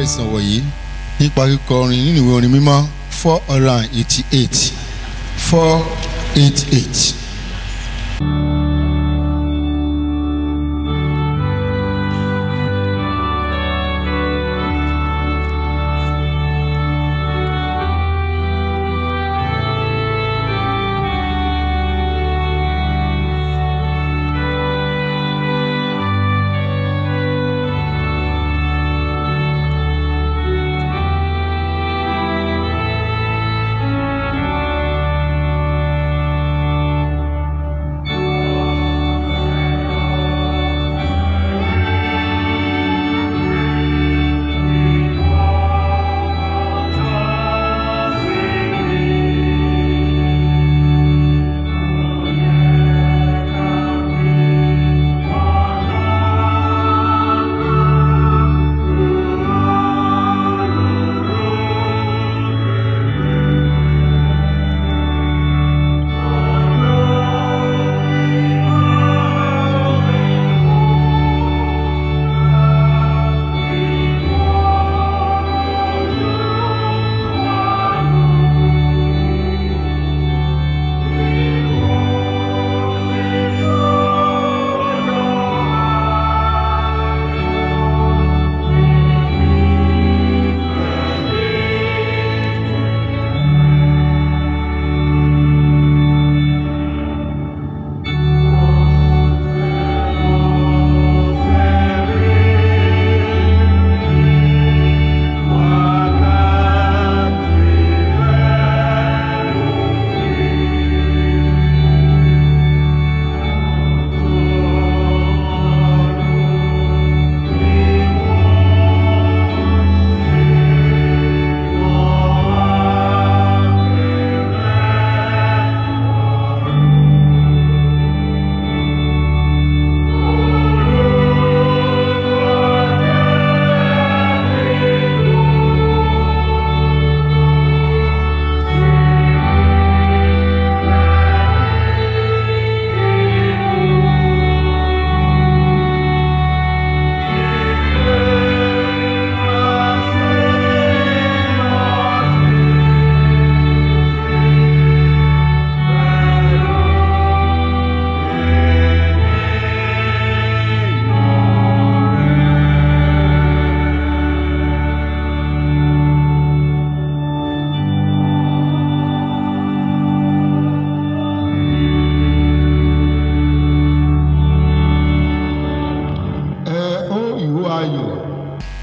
bẹ̀rẹ̀ ìsìn wọ̀nyí nípa kíkọ orin nínú ìwé orin mímọ́ 488.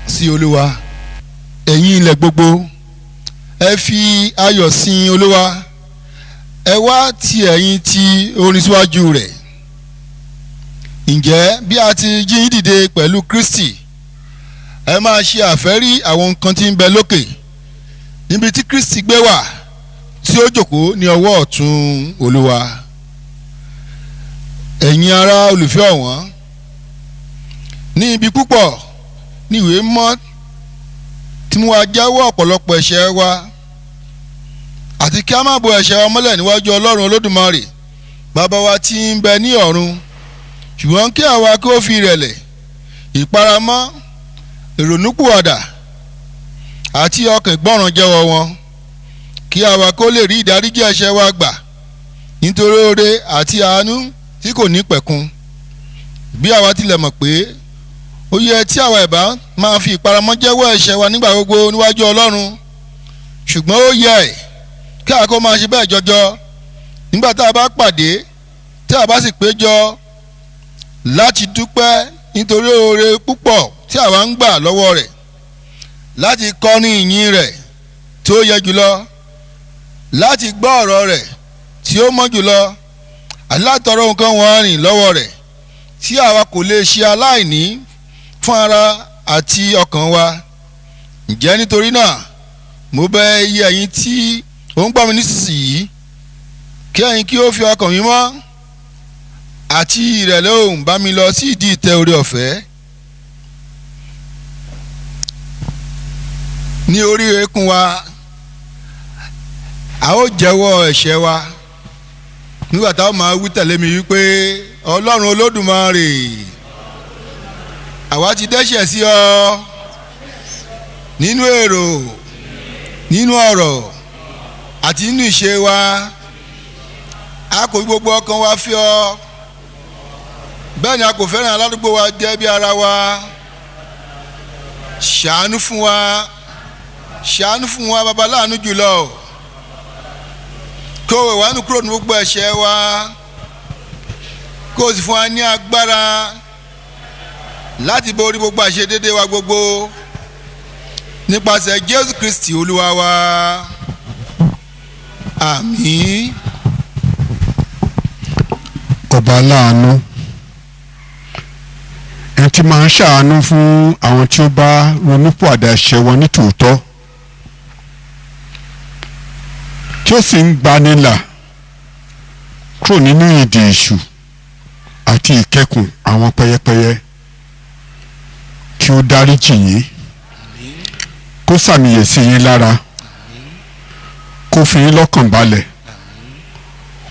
Sí Olúwa, ẹ̀yin ilẹ̀ gbogbo, ẹ fi ayọ̀ sin Olúwa, ẹ wá ti ẹ̀yin ti orin síwájú rẹ̀. Ǹjẹ́ bí a ti jí yín dìde pẹ̀lú Kristi, ẹ máa ṣe àfẹ́rí àwọn nǹkan tí ń bẹ lókè, níbi tí Kristi gbé wà, tí ó jókòó ní ọwọ́ ọ̀tún Olúwa. Ẹ̀yin ará olùfẹ́ ọ̀wọ́n, ní ibi púpọ̀ ní ìwé mọ́ tí mú wa jáwọ́ ọ̀pọ̀lọpọ̀ ẹ̀ṣẹ̀ wa, àti kí a má bo ẹ̀ṣẹ̀ wa mọ́lẹ̀ níwájú Ọlọ́run Olódùmarè bàbá wa tí ń bẹ ní ọ̀run. Ṣùgbọ́n kí àwa kí ó fi ìrẹ̀lẹ̀, ìparamọ́, ìrònúpìwàdà àti ọkàn ìgbọ́ràn jẹ́wọ́ wọn, kí àwa kó lè rí ìdáríjì ẹ̀ṣẹ̀ wa gbà nítorí oore àti àánú tí kò ní pẹ̀kun. Bí àwa tilẹ̀ mọ̀ pé ó yẹ tí àwa ìbá máa fi ìparamọ́ jẹ́wọ́ ẹ̀ṣẹ̀ wa nígbà gbogbo níwájú Ọlọ́run, ṣùgbọ́n ó yẹ kí a kó máa ṣe bẹ́ẹ̀ jọjọ nígbà tá a bá pàdé, tí a bá sì péjọ láti dúpẹ́ nítorí oore púpọ̀ tí àwa ń gbà lọ́wọ́ rẹ̀, láti kọrin ìyìn rẹ̀ tí ó yẹ jùlọ, láti gbọ́ ọ̀rọ̀ rẹ̀ tí ó mọ́ jùlọ, àti láti tọrọ nǹkan wọn rìn lọ́wọ́ rẹ̀ tí àwa kò lè ṣe aláìní fún ara àti ọkàn wa. Ǹjẹ́ nítorí náà mo bẹ̀ iye ẹ̀yin tí ó ń gbọ́ mi nísinsìnyí, kí ẹ̀yin kí ó fi ọkàn mímọ́ àti ìrẹ̀lẹ̀ ohùn bá mi lọ sí ìdí ìtẹ́ oore ọ̀fẹ́. Ní orí eékún wa a ó jẹ́wọ́ ẹ̀ṣẹ̀ wa nígbà táwọn máa wí tẹ̀lé mi wípé Ọlọ́run Olódùmarè, àwa ti dẹ́ṣẹ̀ sí ọ, nínú èrò, nínú ọ̀rọ̀ àti nínú ìṣe wa. A kò fi gbogbo ọkàn wa fẹ́ ọ, bẹ́ẹ̀ ni a kò fẹ́ràn aládùúgbò wa jẹ́ bí ara wa. Ṣàánú fún wa, ṣàánú fún wa baba láàánú jùlọ. Kó o wẹ̀ wá nù kúrò ní gbogbo ẹ̀ṣẹ̀ wa, kó o sì fún wa ní agbára láti borí gbogbo àìṣedéédé wa gbogbo nípasẹ̀ Jésù Kristi Olúwa wa. Àmín. Ọba aláàánú, ẹni tí máa ń ṣàánú fún àwọn tí ó bá ronúpìwàdà ẹ̀ṣẹ̀ wọn ní tòótọ́, tí ó sì ń gbanilà kúrò nínú ìdè èṣù àti ìkẹkùn àwọn pẹyẹpẹyẹ, kí ó dáríjì yín, kó ṣàmìyèsí yín lára, kó fi yín lọ́kàn balẹ̀,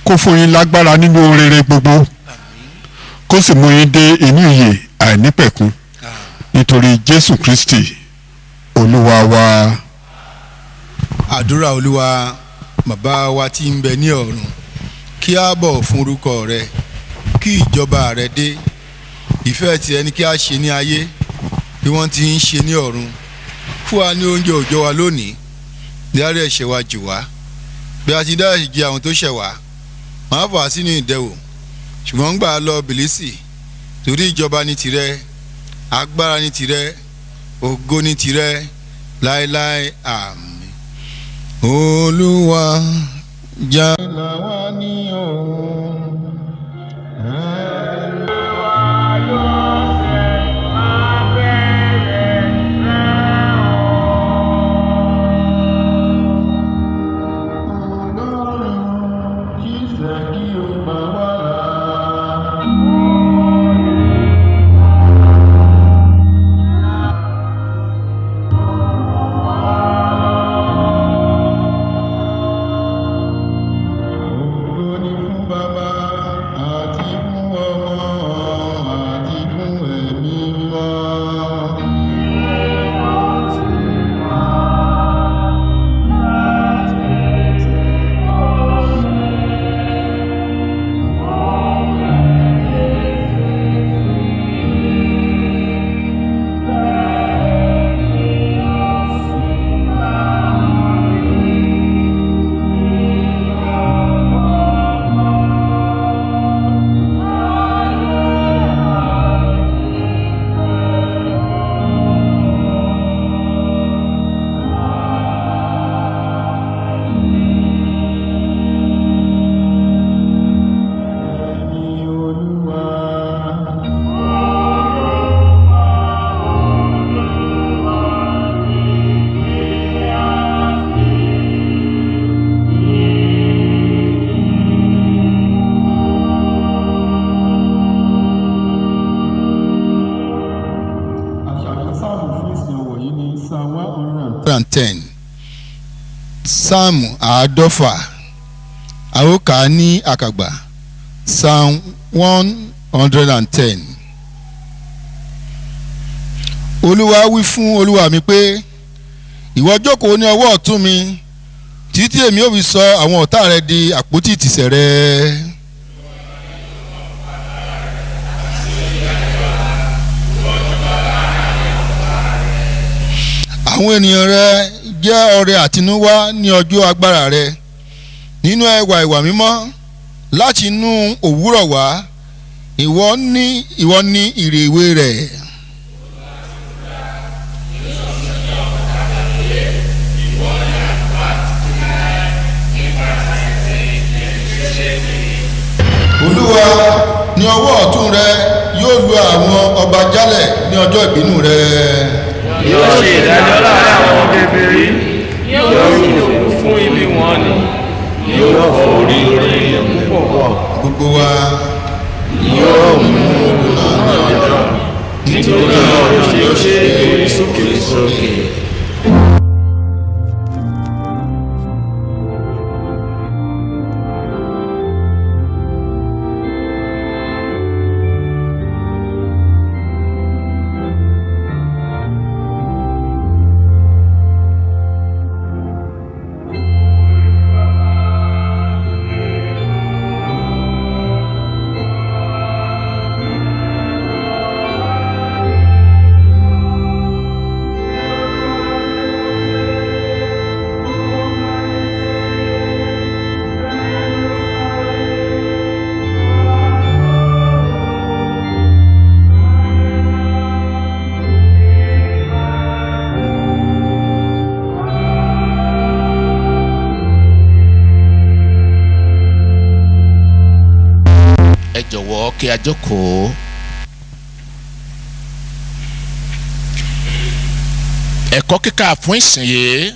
kó fún yín lágbára nínú ohun rere gbogbo, kó sì mú yín dé inú ìyè àìnípẹ̀kun nítorí Jésù Kristi Olúwa wa. Àdúrà. Olúwa, bàbá wa tí ń bẹ ní ọ̀run, kí a bọ̀ fún orúkọ rẹ, kí ìjọba rẹ dé, ìfẹ́ tìrẹ ni kí a ṣe ní ayé bí wọ́n ti ń ṣe ní ọ̀run. Fún wa ní oúnjẹ òòjọ́ wa lónìí, dárí ẹ̀ṣẹ̀ wa jì wá bí a ti dárí jì àwọn tó ṣẹ̀ wá, má fà wá sínú ìdẹwò, ṣùgbọ́n gbà á lọ bìlísì, torí ìjọba ní tìrẹ, agbára ní tìrẹ, ògo ní tìrẹ láéláé. Àmín. Olúwa jà wá ní òun. Sáàmù àádọ́fà a ó kà á ní àkàgbà. Psalm 110. Olúwa wí fún Olúwa mi pé, ìwọ jókòó ní ọwọ́ ọ̀tún mi títí èmi ó fi sọ àwọn ọ̀tá rẹ di àpótí ìtìsẹ̀ rẹ. Àwọn ènìyàn rẹ jẹ́ ọrẹ àtinúwá ní ọjọ́ agbára rẹ, nínú ẹwà ìwà mímọ́ láti inú òwúrọ̀ wá, ìwọ ní ìrè ìwé rẹ̀. Olúwa ní ọwọ́ ọ̀tún rẹ yóò lu àwọn ọba jálẹ̀ ní ọjọ́ ìbínú rẹ. Yóò ṣe ìdájọ́ láàrin àwọn kèfèrí, yóò sì òkú fún ibi wọn ni, yóò fọ orí ènìyàn púpọ̀. Gbogbo wa yóò mú olùmọ̀ náà jọ, nítorí náà ó ṣe ìgbérí sókè sókè. ẹ jọ̀wọ́ kí a jókòó. ẹ̀kọ́ kíkà fún ìsìn yìí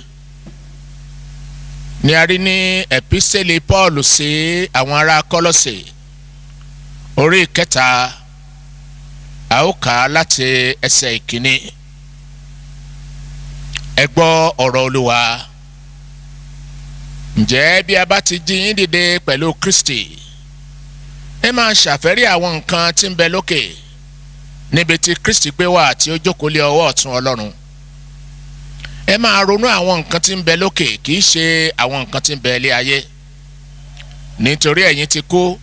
ni a rí ní ẹ̀písẹ́lì Paul sí àwọn ará Kọ́lọ́sè orí ìkẹta a ó kà á láti ẹsẹ̀ ìkíní. ẹ gbọ́ ọ̀rọ̀ Olúwa. ǹjẹ́ bí a bá ti jí yín dìde pẹ̀lú Kristi ẹ máa ṣàfẹ́rí àwọn nǹkan tí ń bẹ lókè níbi tí Kristi gbé wà tí ó jókòó lé ọwọ́ ọ̀tún Ọlọ́run. ẹ máa ronú àwọn nǹkan tí ń bẹ lókè kì í ṣe àwọn nǹkan tí ń bẹ lé ayé. nítorí ẹ̀yin ti kú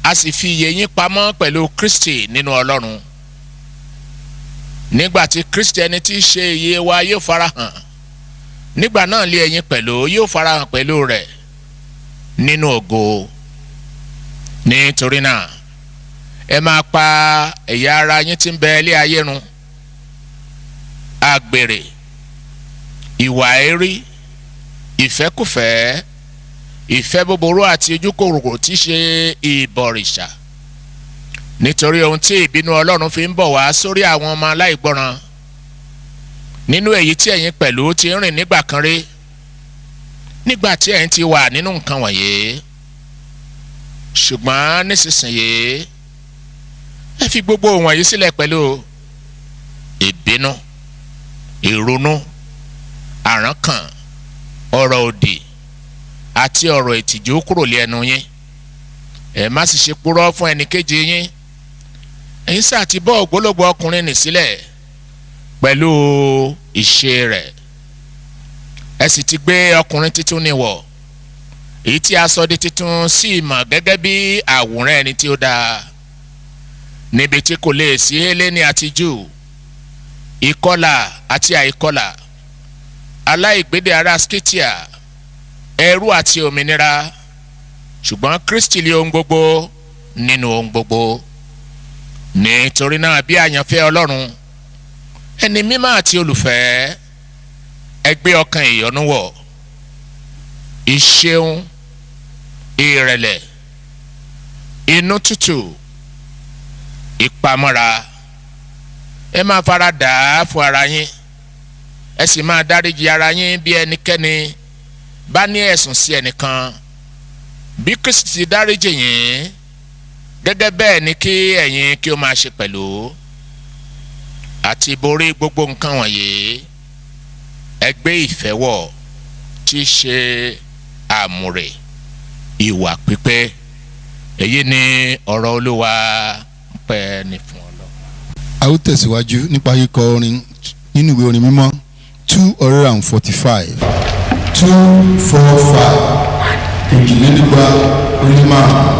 a sì fi ìyè yín pamọ́ pẹ̀lú Kristi nínú Ọlọ́run. nígbà tí Kristi ẹni tí í ṣe ìyè wa yóò farahàn nígbà náà lé ẹ̀yin pẹ̀lú yóò farahàn pẹ̀lú rẹ̀ nínú ògo. nítorí náà ẹ máa pa ẹ̀yà ara yín tí ń bẹ lé ayé run: àgbèrè, ìwà èérí, ìfẹ́kùfẹ́, ìfẹ́ búburú àti ojúkòkòrò tí í ṣe ìbọ̀rìṣà. nítorí ohun tí ìbínú Ọlọ́run fi ń bọ̀ wá sórí àwọn ọmọ aláìgbọràn nínú èyí tí ẹ̀yin pẹ̀lú ti ń rìn nígbà kan rí nígbà tí ẹ̀yin ti wà nínú nǹkan wọ̀nyí. ṣùgbọ́n nísinsìnyí ẹ fi gbogbo wọ̀nyí sílẹ̀ pẹ̀lú ìbínú, ìrunú, àrankàn, ọ̀rọ̀ òdì àti ọ̀rọ̀ ìtìjú kúrò lé ẹnu yín. ẹ má sì ṣe purọ́ fún ẹnìkejì yín. ẹ̀yin sáà ti bọ́ ògbólógbòó ọkùnrin nì sílẹ̀ pẹ̀lú ìṣe rẹ̀. ẹ sì ti gbé ọkùnrin titun ni wọ̀, èyí tí a sọ di titun sí ìmọ̀ gẹ́gẹ́ bí àwòrán ẹni tí ó dáa, níbi tí kò lè sí Hélénì àti Júù, ìkọlà àti àìkọlà, aláìgbédè ará Scythia, ẹrú àti òmìnira, ṣùgbọ́n Kristi lé ohun gbogbo nínú ohun gbogbo. nítorí náà bí àyànfẹ́ Ọlọ́run, ẹni mímọ́ àti olùfẹ́, ẹ gbé ọkàn ìyọ́nú wọ̀, ìṣeun, ìrẹ̀lẹ̀, inú tútù, ìpamọ́ra. ẹ máa fara dà á fún ara yín, ẹ sì máa dáríjì ara yín bí ẹnikẹ́ni bá ní ẹ̀sùn sí ẹnìkan. bí Kristi ti dáríjì yín, gẹ́gẹ́ bẹ́ẹ̀ ni kí ẹ̀yin kí ó máa ṣe pẹ̀lú. àti borí gbogbo nǹkan wọ̀nyí ẹ gbé ìfẹ́ wọ̀ tí í ṣe àmùrè ìwà pípé. èyí ni ọ̀rọ̀ Olúwa pẹ́ ní fún Ọlọ́run. a ó tẹ̀síwájú nípa kíkọ orin nínú ìwé orin mímọ́ 245 245 òjìlélúgba ó lé márùn-ún.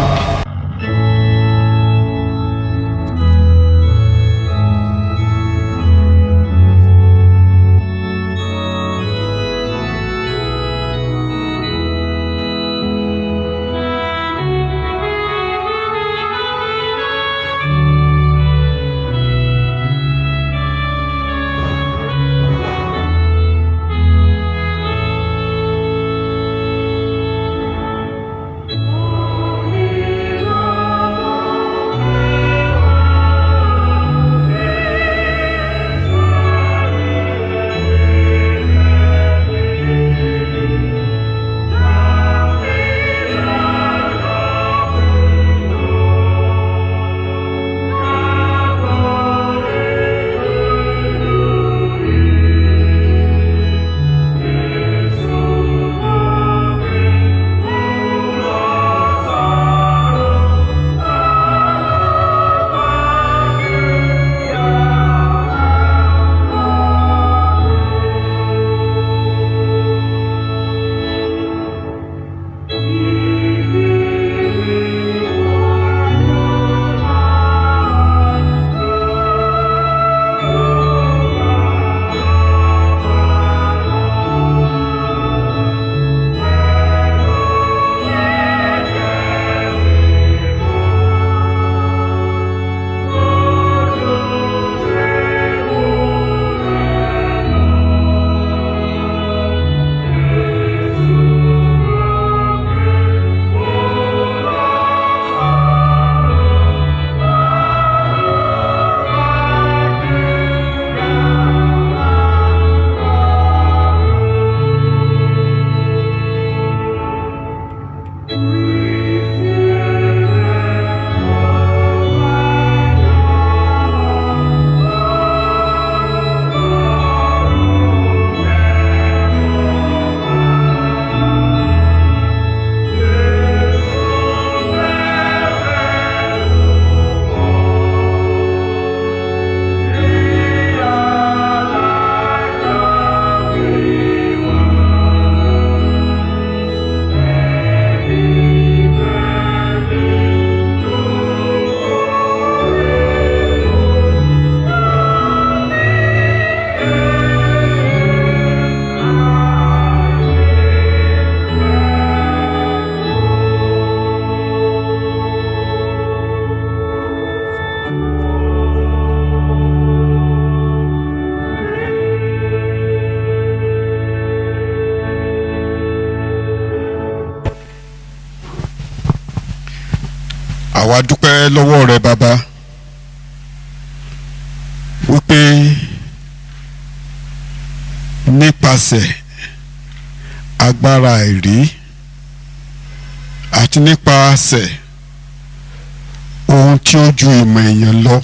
àwa dúpẹ́ lọ́wọ́ rẹ bàbá wípé nípasẹ̀ agbára àìrí àti nípasẹ̀ ohun tí ó ju ìmọ̀ èèyàn lọ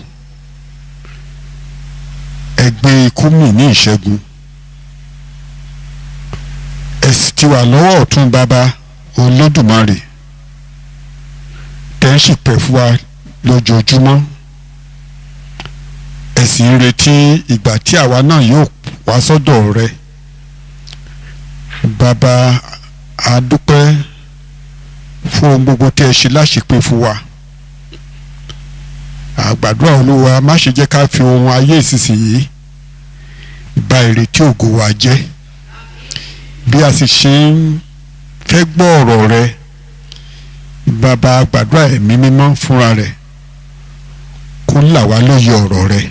ẹ gbé ikú mì ní ìṣẹ́gun ẹ sì ti wà lọ́wọ́ ọ̀tún bàbá Olódùmarè tẹ́ ń ṣìpẹ̀ fún wa lójoojúmọ́ ẹ sì ń retí ìgbà tí àwa náà yóò wá sọ́dọ̀ rẹ bàbá a dúpẹ́ fún ohun gbogbo tí ẹ ṣe láṣepé fún wa àgbàdúrà Olúwa má ṣe jẹ́ ká fi ohun ayé ìsinsìnyí bà ìrètí ògo wa jẹ́ bí a sì ṣe ń fẹ́ gbọ́ ọ̀rọ̀ rẹ bàbá àgbàdúrà ẹ̀mí mímọ́ fúnra rẹ̀ kó là wá lóye ọ̀rọ̀ rẹ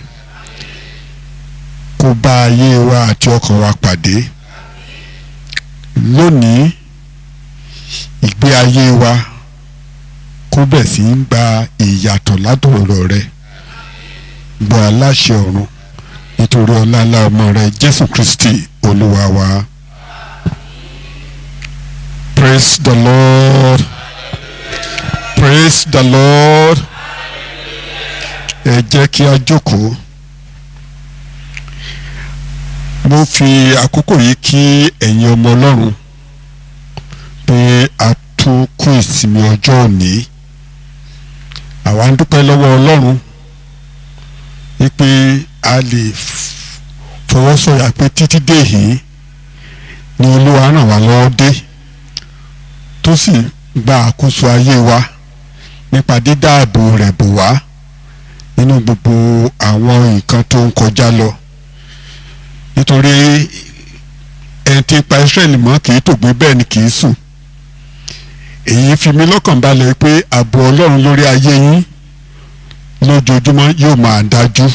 kó bá ayé wa àti ọkàn wa pàdé lónìí ìgbé ayé wa kó bẹ̀ sí ń gba ìyàtọ̀ látọ̀rọ̀ rẹ gbọ́ aláṣẹ ọ̀run nítorí ọláńlá ọmọ rẹ Jésù Kristi Olúwa wa. Praise the Lord. Praise the Lord. Ẹ jẹ́ kí a jókòó. Mo fi àkókò yìí kí ẹ̀yin ọmọ Ọlọ́run pé a tún kú ìsinmi ọjọ́ òní. Àwa ń dúpẹ́ lọ́wọ́ Ọlọ́run wípé a lè fọwọ́sọ̀yà pé títí dé yìí ni Olúwa ràn wá lọ́wọ́ dé tó sì gba àkóso ayé wa nípa dídáàbò rẹ̀ bò wá nínú gbogbo àwọn nǹkan tó ń kọjá lọ nítorí ẹni tí pa Ísírẹ́lì mọ́ kì í tògbé bẹ́ẹ̀ ni kì í sùn èyí fi mí lọ́kàn balẹ̀ pé ààbò Ọlọ́run lórí ayé yín lójoojúmọ́ yóò máa dájú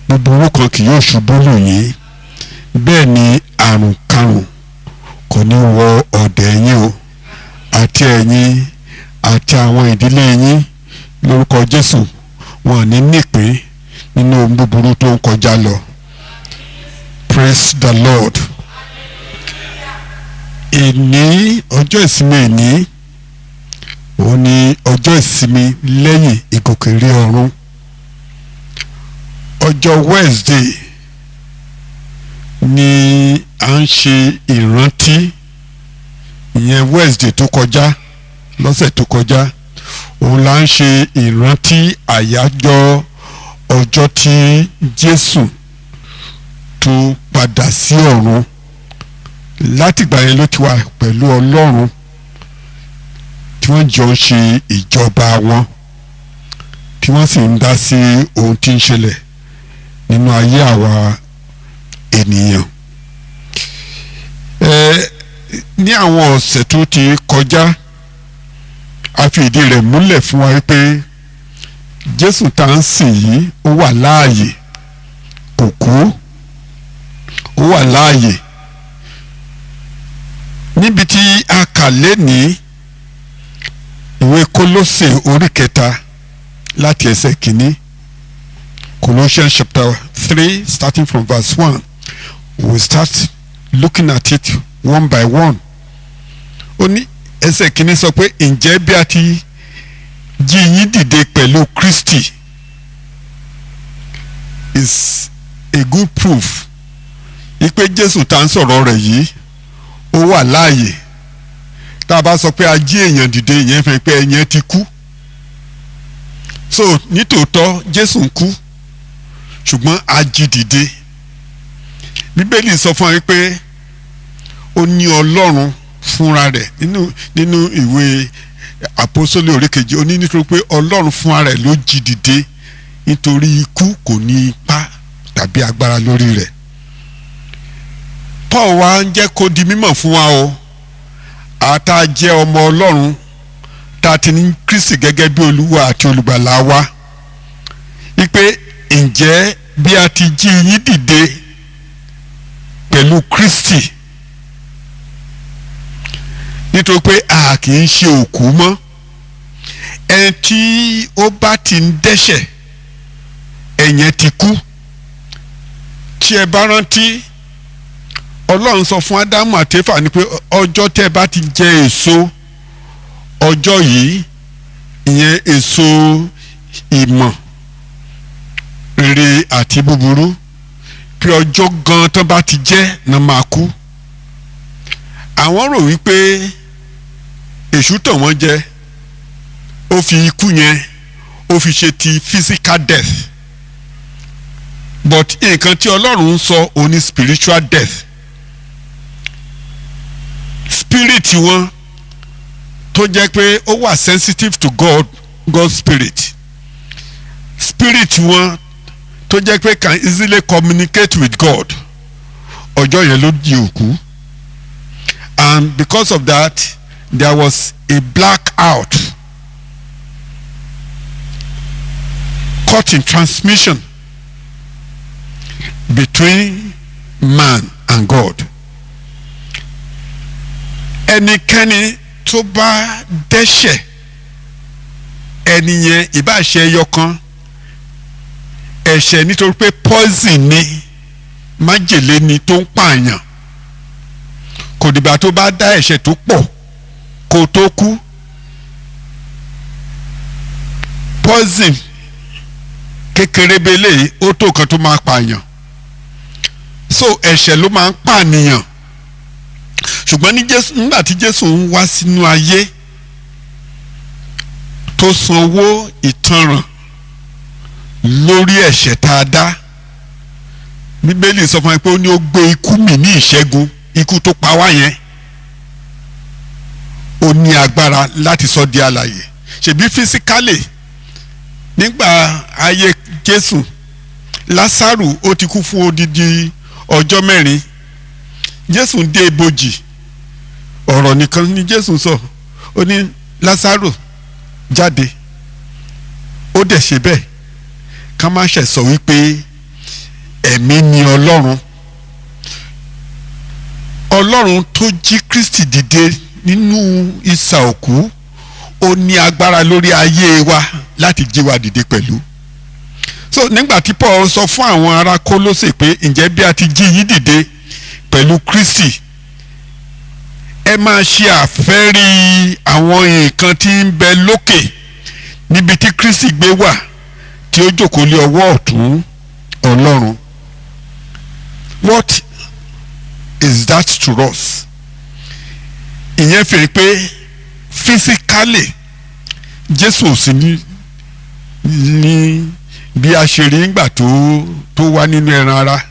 búburú kan kì yóò ṣubú lù yín bẹ́ẹ̀ ni àrùn karùn kò ní wọ ọ̀dẹ̀ yín o àti ẹ̀yin àti àwọn ìdílé yín lórúkọ Jésù wọn ní nípín nínú ohun búburú tó ń kọjá lọ. Praise the Lord. Èní ọjọ́ ìsinmi èní òun ni ọjọ́ ìsinmi lẹ́yìn ìgòkèrí ọ̀run ọjọ́ Wednesday ni à ń ṣe ìrántí ìyẹn Wednesday tó kọjá lọ́sẹ̀ tó kọjá òun là ń ṣe ìrántí àyájọ́ ọjọ́ tí Jésù tó padà sí ọ̀run látìgbà yẹn ló ti wà pẹ̀lú Ọlọ́run tí wọ́n jọ ń ṣe ìjọba wọn tí wọ́n sì ń dá sí ohun tí ń ṣẹlẹ̀ nínú ayé àwa ènìyàn. Ní àwọn ọ̀sẹ̀ tó ti kọjá a fi ìdí rẹ̀ múlẹ̀ fún wa pé Jésù tá à ń sìn yìí ó wà láàyè kò kú ó wà láàyè níbi tí a kà lénìí ìwé Kólósè orí 3 láti ẹsẹ̀ kìíní Colossians chapter 3 starting from verse 1 we start looking at it one by one. Ó ní ẹsẹ̀ kìíní sọ pé ǹjẹ́ bí a ti jí yín dìde pẹ̀lú Kristi is a good proof ipe Jésù tá ń sọ̀rọ̀ rẹ̀ yìí ó wà láàyè tá a bá sọ pé a jí èèyàn dìde ìyẹn fẹ́ pé ẹ̀yẹn ti kú so nítòótọ́ Jésù ń kú ṣùgbọ́n a jí dìde Bíbélì sọ fún wa pé ó ní Ọlọ́run fúnra rẹ̀ nínú ìwé Àpọ́sítélì orí 2 ó ní nítorí pé Ọlọ́run fúnra rẹ̀ ló jí dìde nítorí ikú kò ní ipá tàbí agbára lórí rẹ̀. Paul wá ń jẹ́ kó di mímọ̀ fún wa o àtà jẹ́ ọmọ Ọlọ́run tá a ti ní Kristi gẹ́gẹ́ bí Olúwa àti olùgbàlà wa wípé ǹjẹ́ bí a ti jí yín dìde pẹ̀lú Kristi nítorí pé a kì í ṣe òkú mọ́ ẹni tí ó bá ti ń dẹ́ṣẹ̀ ẹ̀yẹn ti kú. tí ẹ bá rántí ọlọ́run sọ fún ádámù àti éfà ni pé ọjọ́ tẹ́ ẹ bá ti jẹ èso ọjọ́ yìí, ìyẹn èso ìmọ̀ rere àti búburú, pé ọjọ́ gan tán bá ti jẹ́ náà máa kú. àwọn rò wípé èṣù tàn wọ́n jẹ, ó fi ikú yẹn ó fi ṣe ti physical death, but nǹkan tí ọlọ́run ń sọ òun ni spiritual death. spirit wọn tó jẹ́ pé ó wà sensitive to God's spirit, spirit wọn tó jẹ́ pé can easily communicate with God, ọjọ́ yẹn ló di òkú. And because of that there was a blackout, cut in transmission between man and God. ẹnikẹ́ni tó bá dẹ́ṣẹ̀, ẹni yẹn ìbá ṣe ẹyọ kan, ẹ̀ṣẹ̀ nítorí pé poison ni, májèlé ni tó ń pààyàn. kò dìgbà tó bá dá ẹ̀ṣẹ̀ tó pọ̀ kó tó kú. poison kékeré belé ó tó kan tó máa pààyàn. so ẹ̀ṣẹ̀ ló máa ń pànìyàn. ṣùgbọ́n nígbà tí Jésù ń wá sínú ayé tó sanwó ìtanràn lórí ẹ̀ṣẹ̀ tá a dá, Bíbélì sọ fún mi pé ó ní ó gbé ikú mì ní ìṣẹ́gun. Ikú tó pa wá yẹn ó ní agbára láti sọ di alààyè. ṣebí fisikálì nígbà ayé Jésù, Lásárù ó ti kú fún odidi ọjọ́ 4. Jésù dé ibojì, ọ̀rọ̀ nìkan ni Jésù sọ, ó ní Lásárù jáde, ó dẹ̀ ṣe bẹ́ẹ̀. ká má ṣe sọ wípé ẹ̀mí ni Ọlọ́run tó jí Kristi dìde nínú isà òkú, ó ní agbára lórí ayé wa láti jí wa dìde pẹ̀lú. so nígbà tí Paul sọ fún àwọn ará Kólósè pé ǹjẹ́ bí a ti jí yín dìde pẹ̀lú Kristi, ẹ máa ṣe àfẹ́rí àwọn nǹkan tí ń bẹ lókè níbi tí Kristi gbé wà, tí ó jókòó lé ọwọ́ ọ̀tún Ọlọ́run. What is that to us? ìyẹn fi pé physically Jésù ò sí ní bí a ṣe rí nígbà tó wá nínú ẹran ara,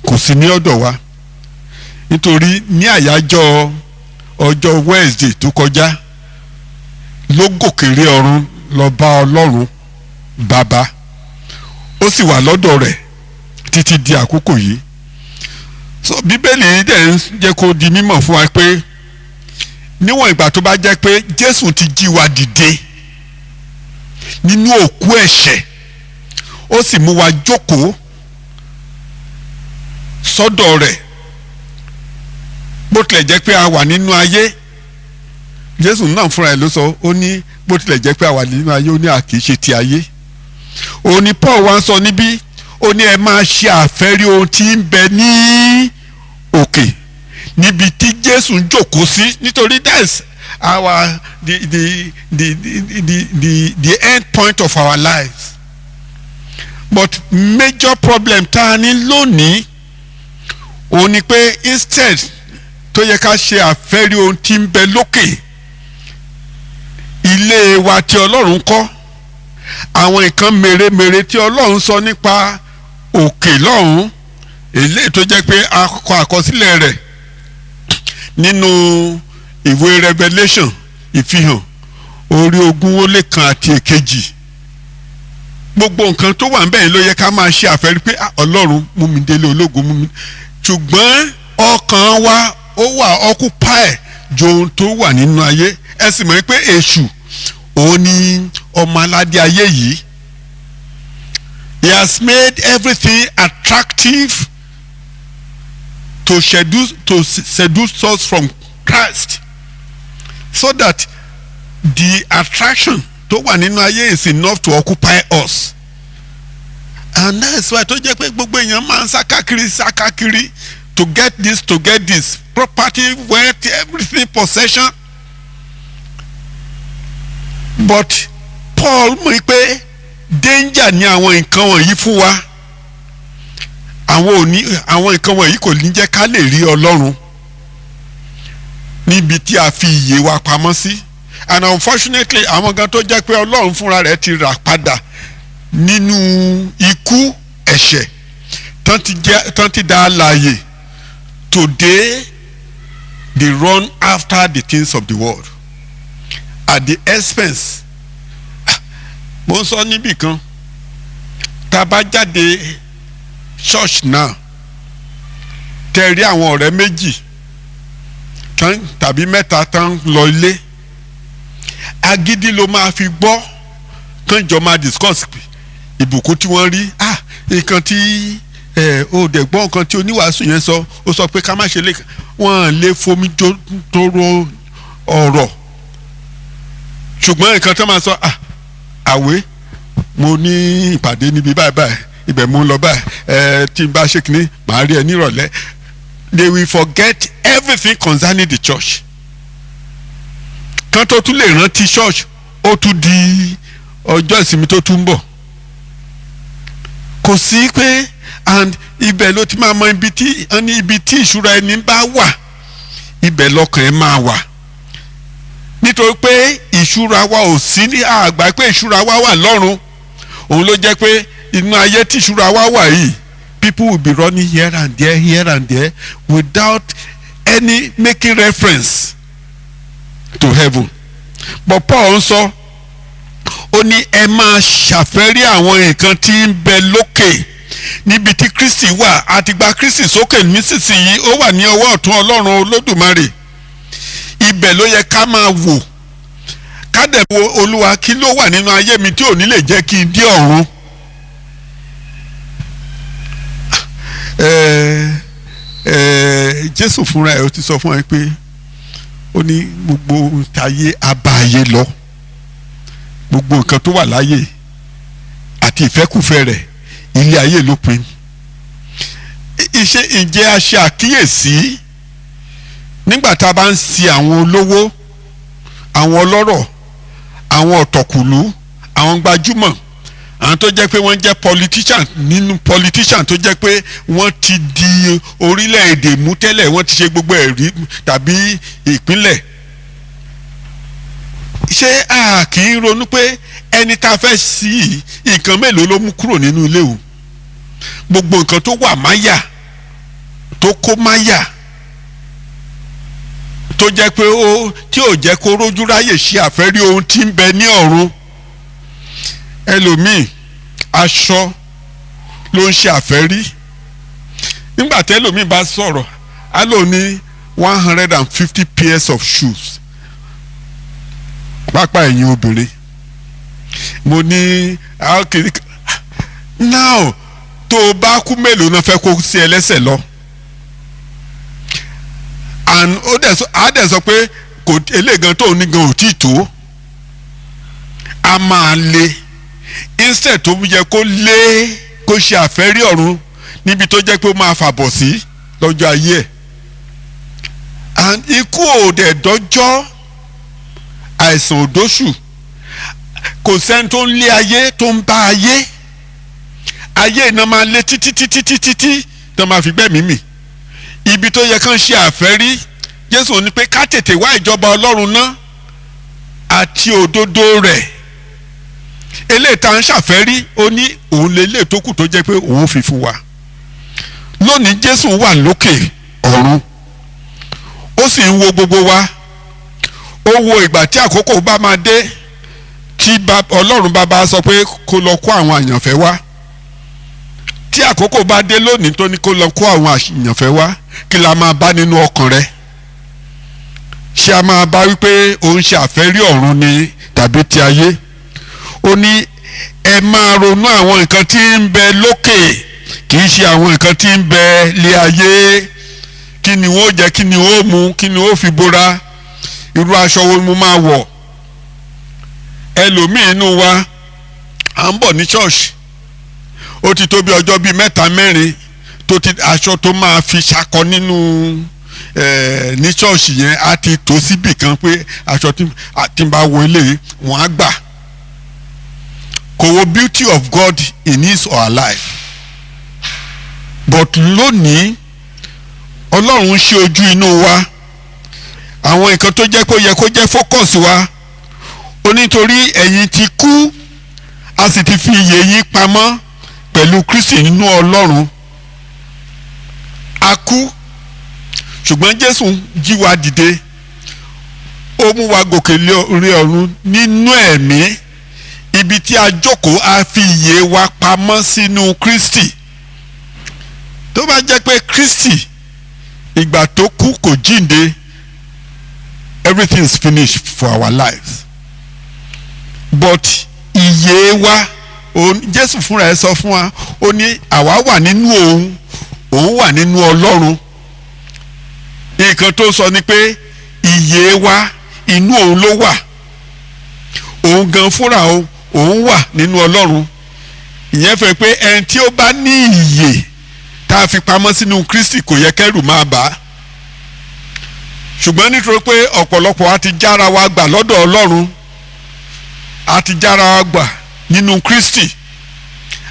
kò sí ní ọ̀dọ̀ wa. nítorí ní àyájọ́ ọjọ́ Wednesday tó kọjá ló gòkèrè ọ̀run lọ bá Ọlọ́run Bàbá, ó sì wà lọ́dọ̀ rẹ̀ títí di àkókò yìí. so Bíbélì dẹ̀ ń jẹ́ kó di mímọ̀ fún wa pé níwọ̀n ìgbà tó bá jẹ́ pé Jésù ti jí wa dìde nínú òkú ẹ̀ṣẹ̀, ó sì mú wa jókòó sọ́dọ̀ rẹ̀, bó tilẹ̀ jẹ́ pé a wà nínú ayé. Jésù náà fúnra ẹ̀ ló sọ, ó ní bó tilẹ̀ jẹ́ pé a wà nínú ayé, ó ní a kì í ṣe ti ayé. òun ni Paul wá ń sọ níbí, ó ní ẹ máa ṣe àfẹ́rí ohun tí ń bẹ ní òkè níbi tí Jésù ń jókòó sí, nítorí that's our the end point of our lives. But major problem tá a ní lónìí òun ni pé instead tó yẹ ká ṣe àfẹ́rí ohun tí ń bẹ lókè, ilé wa tí Ọlọ́run kọ́, àwọn nǹkan mèremère tí Ọlọ́run sọ nípa òkè lọ́hùn, èlé tó jẹ́ pé a kọ àkọsílẹ̀ rẹ̀ nínú ìwé Revelation, ìfihàn orí 20 àti 1. gbogbo nǹkan tó wà níbẹ̀ ló yẹ ká máa ṣe àfẹ́rí pé Ọlọ́run mú mi délé ológun, mú mi. ṣùgbọ́n ọkàn wa ó wà occupy ju ohun tó wà nínú ayé. ẹ sì mọ̀ pé èṣù òun ni ọmọ aládé ayé yìí. He has made everything attractive to seduce us from Christ, so that the attraction tó wà nínú ayé is enough to occupy us. And that's why tó jẹ́ pé gbogbo èèyàn máa ń sá káàkiri to get this property, wealth, everything, possession. But Paul mọ̀ pé danger ni àwọn nǹkan wọ̀nyí fún wa. Àwọn nǹkan wọ̀nyí kò ní jẹ́ ká lè rí Ọlọ́run níbi tí a fi ìyè wa pamọ́ sí. And unfortunately àwọn gan tó jẹ́ pé Ọlọ́run fúnra rẹ̀ ti rà padà nínú ikú ẹ̀ṣẹ̀ tán ti dá láàyè. Today they run after the things of the world at the expense. Mo ń sọ níbì kan tá a bá jáde church náà tẹ́ rí àwọn ọ̀rẹ́ méjì tàbí mẹ́ta tán lọ ilé, agídí ló máa fi gbọ́ tán jọ máa discuss ìbùkún tí wọ́n rí. Nǹkan tí ó dẹ̀ gbọ́ nǹkan tí oníwàásù yẹn sọ, ó sọ pé ká má ṣe wọ́n lè fomi tóró ọ̀rọ̀, ṣùgbọ́n nǹkan tó máa sọ àwé mo ní ìpàdé níbi báyìí ibẹ̀ mo ń lọ báyìí tí n bá ṣe kìíní màá rí ẹ nírọ̀lẹ́. They will forget everything concerning the church. Kan tó tún lè rántí church ó tún di ọjọ́ ìsinmi tó tún bọ̀. Kò sí pé and ibẹ̀ ló ti máa mọ ibi tí ìṣúra ẹni bá wà ibẹ̀ lọ́kàn ẹ máa wà. Nítorí pé ìṣúra wa ò sí ní àgbà pé ìṣúra wa wà lọ́run. Òun ló jẹ́ pé inú ayé tí ìṣúra wa wà yìí, people will be running here and there without any making reference to heaven. But Paul ń sọ ó ní ẹ máa ṣàfẹ́rí àwọn nǹkan tí ń bẹ lókè níbi tí Kristi wà. Àti gba Kristi sókè nísinsìnyí ó wà ní ọwọ́ ọ̀tún Ọlọ́run Olódùmarè. Ibẹ̀ ló yẹ ká máa wò ká dẹ̀ wo Olúwa kí ló wà nínú ayé mi tí ò ní lè jẹ́ kí n dé ọ̀run. Jésù fúnra ẹ̀ ó ti sọ fún ẹ pé ó ní gbogbo ayé abáyé lọ, gbogbo nǹkan tó wà láyé àti ìfẹ́kùfẹ́ rẹ̀ ilé ayé ló pin. Ǹjẹ́ a ṣe àkíyèsí nígbà tá a bá ń si àwọn olówó, àwọn ọlọ́rọ̀, àwọn ọ̀tọ̀kùlú, àwọn gbajúmọ̀, àwọn tó jẹ́ pé wọ́n jẹ́ politician tó jẹ́ pé wọ́n ti di orílẹ̀-èdè mú tẹ́lẹ̀, wọ́n ti ṣe gbogbo ẹ̀rí tàbí ìpínlẹ̀. Ṣé a kì í ronú pé ẹni tá a fẹ́ sí nǹkan mélòó ló mú kúrò nínú ilé o? Gbogbo nǹkan tó wà máyà tó kó máyà tó jẹ́ pé tí ò jẹ́ kó rójú ráyè ṣe àfẹ́rí ohun tí ń bẹ ní ọ̀run. Ẹlòmíì aṣọ ló ń ṣe àfẹ́rí. Nígbà tí ẹlòmíì bá sọ̀rọ̀ á lò ní 150 pairs of shoes. Pápá ẹ̀yin obìnrin mo ní now tó o bá kú mélòó náà fẹ́ kó sí ẹlẹ́sẹ̀ lọ. And á dẹ̀ sọ pé eléègan tó ní gan ò tí ì tó. A máa le instead tó yẹ kó ṣe àfẹ́rí ọ̀run níbi tó jẹ́ pé ó máa fàbọ̀ sí lọ́jọ́ ayé ẹ̀. And ikú ò dẹ̀ dọ́jọ́, àìsàn òdóṣù, kò sẹ́ni tó ń lé ayé tó ń bá ayé iná máa lé títí tó máa fi gbẹ́mìí mì. Ibi tó yẹ kán ṣe àfẹ́rí Jésù ní pé ká tètè wá ìjọba Ọlọ́run náà àti òdodo rẹ̀. Eléyìí tá ń ṣàfẹ́rí ó ní òun lélẹ̀ tó kù tó jẹ́ pé òun fi fún wa. Lónìí Jésù wà lókè ọ̀run ó sì ń wo gbogbo wa. Ó wo ìgbà tí àkókò bá máa dé tí Ọlọ́run bàbá sọ pé kó lọ kó àwọn àyànfẹ́ wá. Tí àkókò bá dé lónìí tó ní kó lọ kó àwọn àyànfẹ́ wá, kí la máa bá nínú ọkàn rẹ? Ṣé a máa bá wípé òun ṣe àfẹ́rí ọ̀run ni tàbí ti ayé? Ó ní ẹ máa ronú àwọn nǹkan tí ń bẹ lókè kì í ṣe àwọn nǹkan tí ń bẹ lé ayé. Kí ni wọ́n jẹ, kí ni wọ́n mu, kí ni wọ́n fi bora, irú aṣọ wo mo máa wọ̀. ẹlòmíín inú wa à ń bọ̀ ní ṣọ́ọ̀ṣì ó ti tó bí ọjọ́ bíi 3-4 tó ti aṣọ tó máa fi ṣakọ nínú ní ṣọ́ọ̀ṣì yẹn á ti tó síbì kan pé aṣọ tí ń bá wọ eléyìí wọ́n á gbà. Kò wo beauty of God in his or her life. But lónìí Ọlọ́run ṣe ojú inú wa àwọn nǹkan tó jẹ́ kó yẹ kó jẹ́ focus wa ó nítorí ẹ̀yin ti kú a sì ti fi ìyè yín pamọ́ pẹ̀lú Kristi nínú Ọlọ́run. A kú ṣùgbọ́n Jésù jí wa dìde ó mú wa gòkè lé orí ọ̀run nínú ẹ̀mí ibi tí a jókòó a fi ìyè wa pamọ́ sínú Kristi. Tó bá jẹ́ pé Kristi ìgbà tó kú kò jíǹde everything is finished for our lives. But ìyè wa Jésù fúnra ẹ̀ sọ fún wa ó ní àwa wà nínú òun òun wà nínú Ọlọ́run. Nǹkan tó sọ ni pé ìyè wa inú òun ló wà òun gan fúnra òun wà nínú Ọlọ́run. Ìyẹn fẹ́ pé ẹni tí ó bá ní ìyè tá a fi pamọ́ sínú Kristi kò yẹ kẹ́rù máa bà á. Ṣùgbọ́n nítorí pé ọ̀pọ̀lọpọ̀ a ti jára wa gbà lọ́dọ̀ Ọlọ́run a ti jára wa gbà nínú Kristi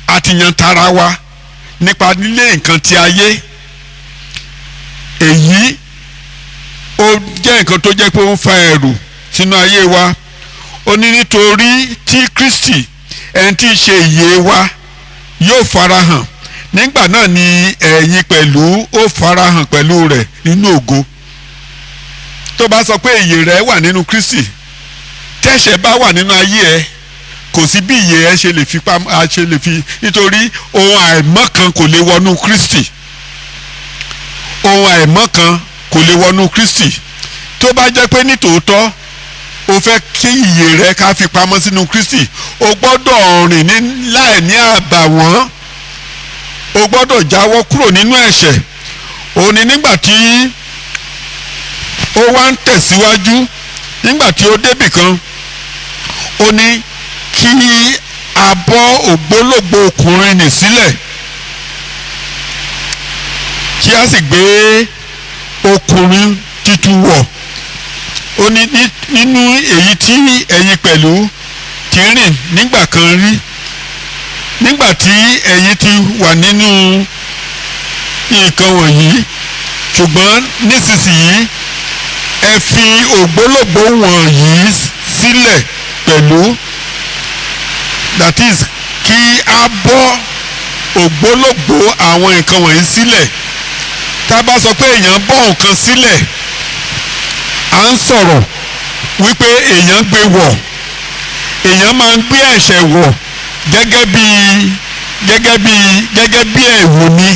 a ti yan tara wa nípa nílé nǹkan ti ayé. Èyí ó jẹ́ nǹkan tó jẹ́ pé ó ń fa ẹ̀rù sínú ayé wa. Ó ní nítorí tí Kristi ẹni tí í ṣe ìyè wa yóò farahàn nígbà náà ni ẹ̀yin pẹ̀lú ó farahàn pẹ̀lú rẹ̀ nínú ògo. Tó bá sọ pé ìyè rẹ̀ wà nínú Kristi tẹ́ṣẹ̀ bá wà nínú ayé ẹ kò sí bí ìyè ẹ ṣe lè fi nítorí ohun àìmọ́ kan kò lè wọnú Kristi. Ohun àìmọ́ kan kò lè wọnú Kristi. Tó bá jẹ́ pé nítòótọ́ o fẹ́ kí ìyè rẹ ká fi pamọ́ sínú Kristi o gbọ́dọ̀ rìn láì ní àbàwọ́n o gbọ́dọ̀ jáwọ́ kúrò nínú ẹ̀ṣẹ̀. Òun ni nígbà tí ó wá ń tẹ̀síwájú nígbà tí ó débì kan ó ní kí a bọ́ ògbólógbò ọkùnrin nì sílẹ̀ kí a sì gbé ọkùnrin titun wọ̀. Ó ní nínú èyí tí ẹ̀yin pẹ̀lú ti rìn nígbà kan rí nígbà tí ẹ̀yin ti wà nínú nǹkan wọ̀nyí ṣùgbọ́n nísinsìnyí ẹ fi ògbólógbò wọ̀nyí sílẹ̀ pẹ̀lú. That is kí a bọ́ ògbólógbò àwọn nǹkan wọ̀nyí sílẹ̀. Tá a bá sọ pé èèyàn bọ́ nǹkan sílẹ̀ à ń sọ̀rọ̀ wípé èèyàn gbé wọ̀. Èèyàn máa ń gbé ẹ̀ṣẹ̀ wọ̀ gẹ́gẹ́ bí ẹ̀wù ni.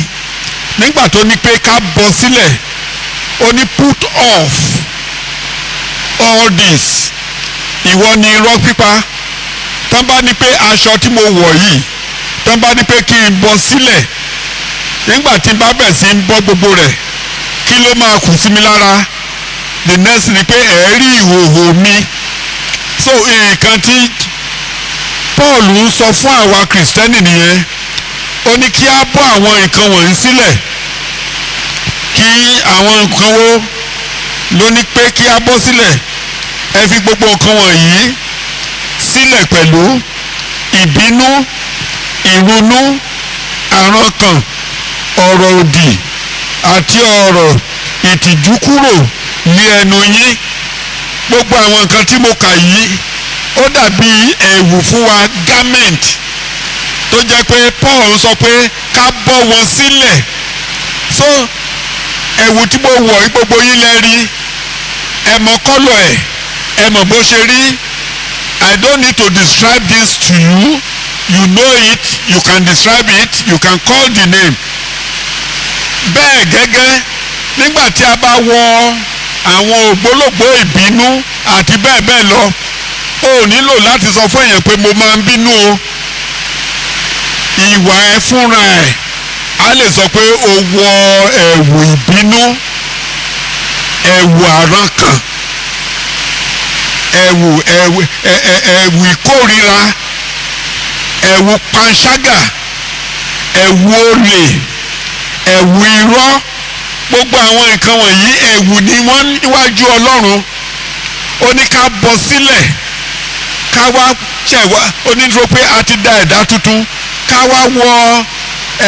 Nígbà tó ní pé ká bọ́ sílẹ̀ ó ní put off all this. Ìwọ ni irọ́ pípa. Tán bá ní pé aṣọ tí mo wọ̀ yìí tán bá ní pé kí n bọ́ sílẹ̀ nígbà tí n bá bẹ̀ sí ń bọ́ gbogbo rẹ̀ kí ló máa kù sí mi lára? The next ni pé ẹ̀ rí ìhòòhò mi. So nǹkan tí Paul ń sọ fún àwa Kìrìsìtẹ́nì nìyẹn. Ó ní kí a bọ́ àwọn nǹkan wọ̀nyí sílẹ̀. Kí àwọn nǹkan wo ló ní pé kí a bọ́ sílẹ̀? Ẹ fi gbogbo nǹkan wọ̀nyí sílẹ̀ pẹ̀lú ìbínú, ìrunú, àrankàn, ọ̀rọ̀ òdì àti ọ̀rọ̀ ìtìjú kúrò ní ẹnu yín. Gbogbo àwọn nǹkan tí mo kà yìí ó dàbí ẹ̀wù fún wa garment tó jẹ́ pé Paul sọ pé ká bọ́ wọn sílẹ̀. So ẹ̀wù tí mo wọ̀ yìí gbogbo yín lẹ rí ẹ mọ̀ kọ́lọ̀ ẹ̀ ẹ mọ̀ bó ṣe rí. I don't need to describe this to you. You know it, you can describe it, you can call the name. Bẹ́ẹ̀ gẹ́gẹ́ nígbà tí a bá wọ àwọn ògbólógbò ìbínú àti bẹ́ẹ̀ bẹ́ẹ̀ lọ o nílò láti sọ fún èèyàn pé mo máa ń bínú o. Ìwà ẹ fúnra ẹ̀ a lè sọ pé o wọ ẹ̀wù ìbínú, ẹ̀wù àrankàn, ẹ̀wù ìkórira, ẹ̀wù panṣágà, ẹ̀wù olè, ẹ̀wù irọ́, gbogbo àwọn nǹkan wọ̀nyí ẹ̀wù ni wọ́n níwájú Ọlọ́run. Ó ní ká bọ́ sílẹ̀, ká wá ṣẹ̀wá, ó ní dúró pé a ti dá ẹ̀dá tuntun, ká wá wọ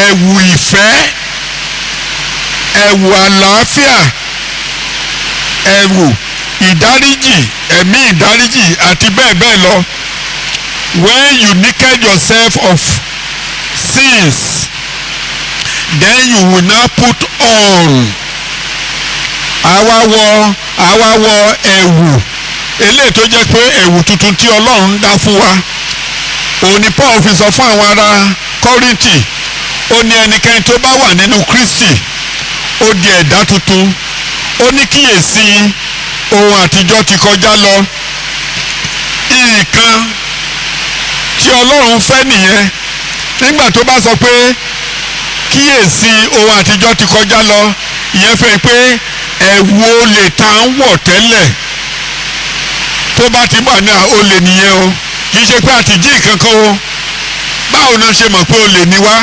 ẹ̀wù ìfẹ́, ẹ̀wù àlàáfíà, ẹ̀wù ìdáríjì, ẹ̀mí ìdáríjì àti bẹ́ẹ̀ bẹ́ẹ̀ lọ. When you naked yourself of sins, then you will now put on. Àwa wọ ẹ̀wù eléyìí tó jẹ́ pé ẹ̀wù tuntun tí Ọlọ́run dá fún wa. Òun ni Paul fi sọ fún àwọn ará Kọ́ríńtì, ó ní ẹnikẹ́ni tó bá wà nínú Kristi ó di ẹ̀dá tuntun. Ó ní kíyèsí ohun àtijọ́ ti kọjá lọ. Nǹkan tí Ọlọ́run fẹ́ nìyẹn. Nígbà tó bá sọ pé kíyèsí ohun àtijọ́ ti kọjá lọ, ìyẹn fẹ́ pé ẹ̀wù olè tá ń wọ̀ tẹ́lẹ̀ tó bá ti wà ní olè nìyẹn o, kì í ṣe pé àti jí nǹkan kan o. Báwo náà ṣe mọ̀ pé olè ni wá?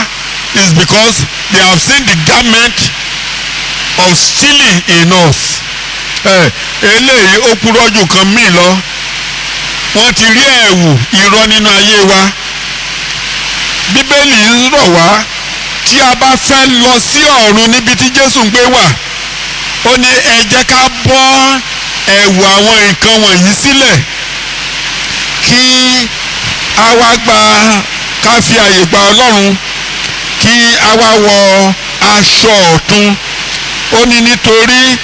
Is because they have seen the garment of stealing in us. Eléyìí ó kúrò jù kan míì lọ. Wọ́n ti rí ẹ̀wù irọ́ nínú ayé wa. Bíbélì ń rọ̀ wá, tí a bá fẹ́ lọ sí ọ̀run níbi tí Jésù ń gbé wà, ó ní ẹ jẹ́ ká bọ́ ẹ̀wù àwọn nǹkan wọ̀nyí sílẹ̀, kí a wá ká fi àyè gba Ọlọ́run, kí a wá wọ aṣọ ọ̀tun. Ó ní nítorí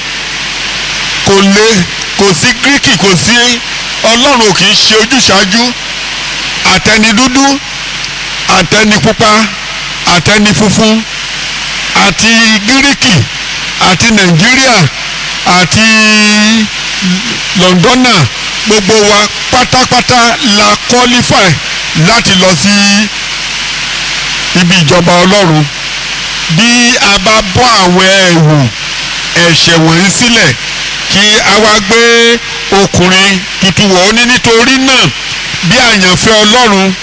kò sí Gíríkì, kò sí Ọlọ́run kì í ṣe ojúṣàájú, àtẹni dúdú, àtẹni pupa, àtẹni funfun, àti Gíríkì, àti Nàìjíríà, àti Lọ́ndọ́nà, gbogbo wa pátápátá la qualify láti lọ sí ibi ìjọba Ọlọ́run. Bí a bá bọ́ àwọn ẹ̀wù ẹ̀ṣẹ̀ wọ̀nyí sílẹ̀, kí a wá gbé ọkùnrin tuntun wọ̀. Ó ní nítorí náà bí àyànfẹ́ Ọlọ́run,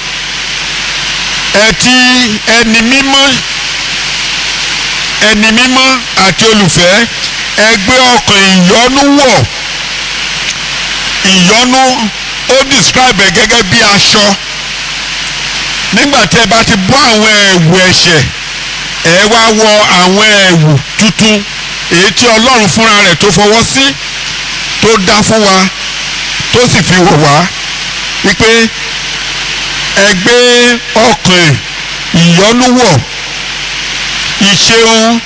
ẹni mímọ́ àti olùfẹ́, ẹ gbé ọkàn ìyọ́nú wọ̀. Ìyọ́nú ó describe ẹ̀ gẹ́gẹ́ bí aṣọ. Nígbà tí ẹ bá ti bọ́ àwọn ẹ̀wù ẹ̀ṣẹ̀, ẹ wá wọ àwọn ẹ̀wù tuntun èyí tí Ọlọ́run fúnra rẹ̀ tó fọwọ́ sí, tó dá fún wa, tó sì fi wọ̀ wá, wípé ẹ gbé ọkàn ìyọ́nú wọ̀, ìṣeun,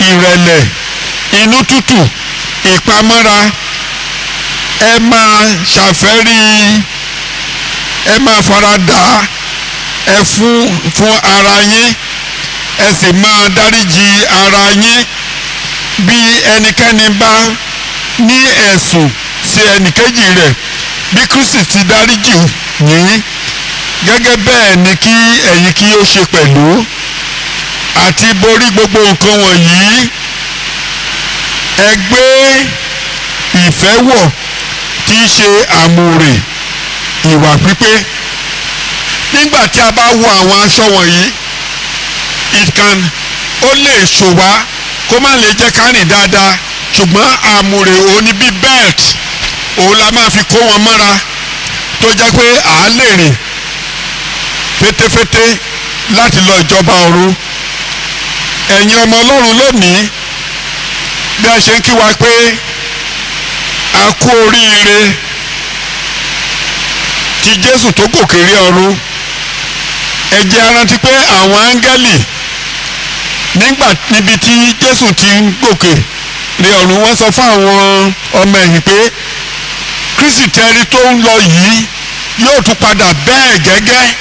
ìrẹ̀lẹ̀, inú tútù, ìpamọ́ra. Ẹ máa ṣàfẹ́rí, ẹ máa faradà ẹ fún ara yín, ẹ sì máa dáríjì ara yín. Bí ẹnikẹ́ni bá ní ẹ̀sùn sí ẹnìkejì rẹ̀, bí Kristi ti dáríjì yín, gẹ́gẹ́ bẹ́ẹ̀ ni kí ẹ̀yin kí ó ṣe pẹ̀lú. Àti borí gbogbo nǹkan wọ̀nyí, ẹ gbé ìfẹ́ wọ̀, tí í ṣe àmùrè ìwà pípé. Nígbà tí a bá wọ àwọn aṣọ wọ̀nyí, ó lè ṣò wá kó má lè jẹ́ ká rìn dáadáa, ṣùgbọ́n àmùrè òun ni bí belt, òun la máa fi kó wọn mọ́ra, tó jẹ́ pé à á lè rìn fétéfété láti lọ ìjọba ọ̀run. Ẹ̀yin ọmọ Ọlọ́run lónìí, bí a ṣe ń kí wa pé a kú oríire ti Jésù tó gòkè rí ọ̀run, ẹ jẹ́ á rántí pé àwọn áńgẹ́lì níbi tí Jésù ti ń gòkè rí ọ̀run, wọ́n sọ fún àwọn ọmọ ẹ̀yìn pé Kristi tẹ́rí tó ń lọ yìí yóò tún padà bẹ́ẹ̀ gẹ́gẹ́.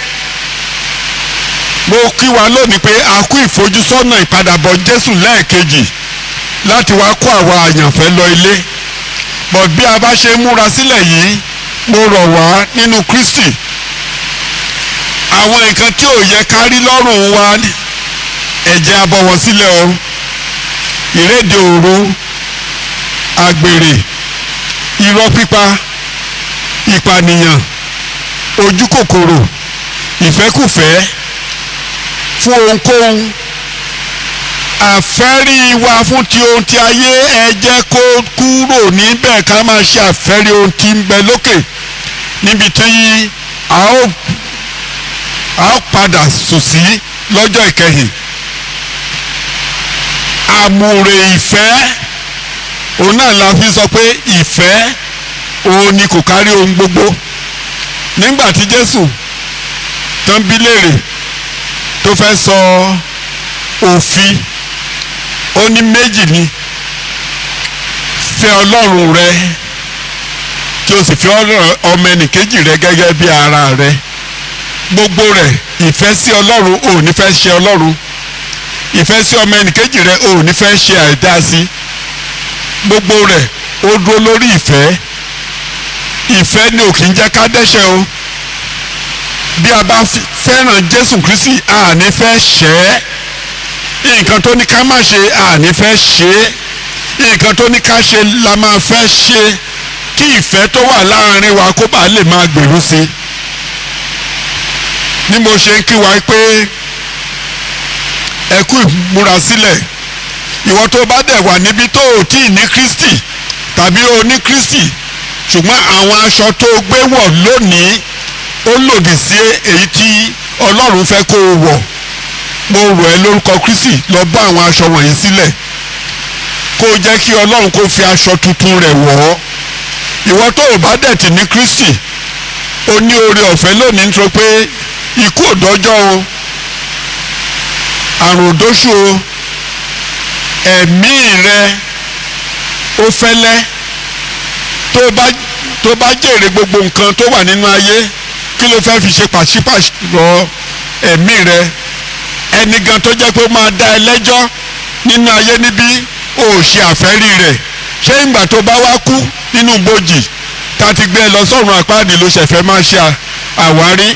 Mo kí wa lónìí pé a kú ìfojúsọ́nà ìpadàbọ̀ Jésù lẹ́ẹ̀kejì láti wá kó àwa àyànfẹ́ lọ ilé. Bọ̀ bí a bá ṣe múra sílẹ̀ yìí, mo rọ̀ wá nínú Kristi, àwọn nǹkan tí ò yẹ ká rí lọ́rùn wa, ẹ jẹ́ a bọ́ wọn sílẹ̀ o. Ìrédè òru, àgbèrè, irọ́ pípa, ìpànìyàn, ojú kòkòrò, ìfẹ́kùfẹ́ fún ohunkóhun, àfẹ́rí wa fún ti ohun ti ayé, ẹ jẹ́ kó kúrò níbẹ̀ ká máa ṣe àfẹ́rí ohun tí ń bẹ lókè níbi tí a ó padà sùn sí lọ́jọ́ ìkẹyìn. Àmùrè ìfẹ́ òun náà la fi sọ pé ìfẹ́ òun ni kò kárí ohun gbogbo. Nígbà tí Jésù tán bí léèrè tó fẹ́ sọ òfin, ó ní méjì ni: fẹ́ Ọlọ́run rẹ kí o sì fẹ́ ọmọ ẹnìkejì rẹ gẹ́gẹ́ bí ara rẹ. Gbogbo rẹ̀ ìfẹ́ sí Ọlọ́run, ò ní fẹ́ ṣe Ọlọ́run. Ìfẹ́ sí ọmọ ẹnìkejì rẹ, ò ní fẹ́ ṣe àìdá sí. Gbogbo rẹ̀ ó dúró lórí ìfẹ́. Ìfẹ́ ni ò kì í jẹ́ ká dẹ́ṣẹ̀ o. Bí a bá fẹ́ràn Jésù Kristi, a ní fẹ́ ṣẹ̀ ẹ́. Nǹkan tó ní ká má ṣe, a ní fẹ́ ṣe é. Nǹkan tó ní ká ṣe la máa fẹ́ ṣe, kí ìfẹ́ tó wà láàrin wa kó bàa lè máa gbèrú sí i. Ní mo ṣe ń kí wa pé ẹ kú ìmúrasílẹ̀, ìwọ tó bá dẹ̀ wà níbi tó ò tí ì ní Kristi tàbí o ní Kristi ṣùgbọ́n àwọn aṣọ tó gbé wọ̀ lónìí ó lòdì sí èyí tí Ọlọ́run fẹ́ kó o wọ̀. Mo rọ̀ ẹ́ lórúkọ Kristi, lọ bọ́ àwọn aṣọ wọ̀nyí sílẹ̀ kó o jẹ́ kí Ọlọ́run kó fi aṣọ tuntun rẹ̀ wọ̀ ọ́. Ìwọ tó ò bá dẹ̀ tì ní Kristi, o ní oore ọ̀fẹ́ lónìí nítorí pé ikú ò dọ́jọ́ o, àrùn ò dóṣù o, ẹ̀mí rẹ ó fẹ́lẹ́. Tó bá jèrè gbogbo nǹkan tó wà nínú ayé, kí ló fẹ́ fi ṣe pàṣípàṣọ ẹ̀mí rẹ? Ẹni gan tó jẹ́ pé ó máa dá ẹ lẹ́jọ́ nínú ayé níbí, ó ṣe àfẹ́rí rẹ̀. Ṣé ìgbà tó bá wá kú nínú bòjì tá a ti gbé ẹ lọ sọ́run àpáàdì ló ṣẹ̀fẹ̀ máa ṣe àwárí?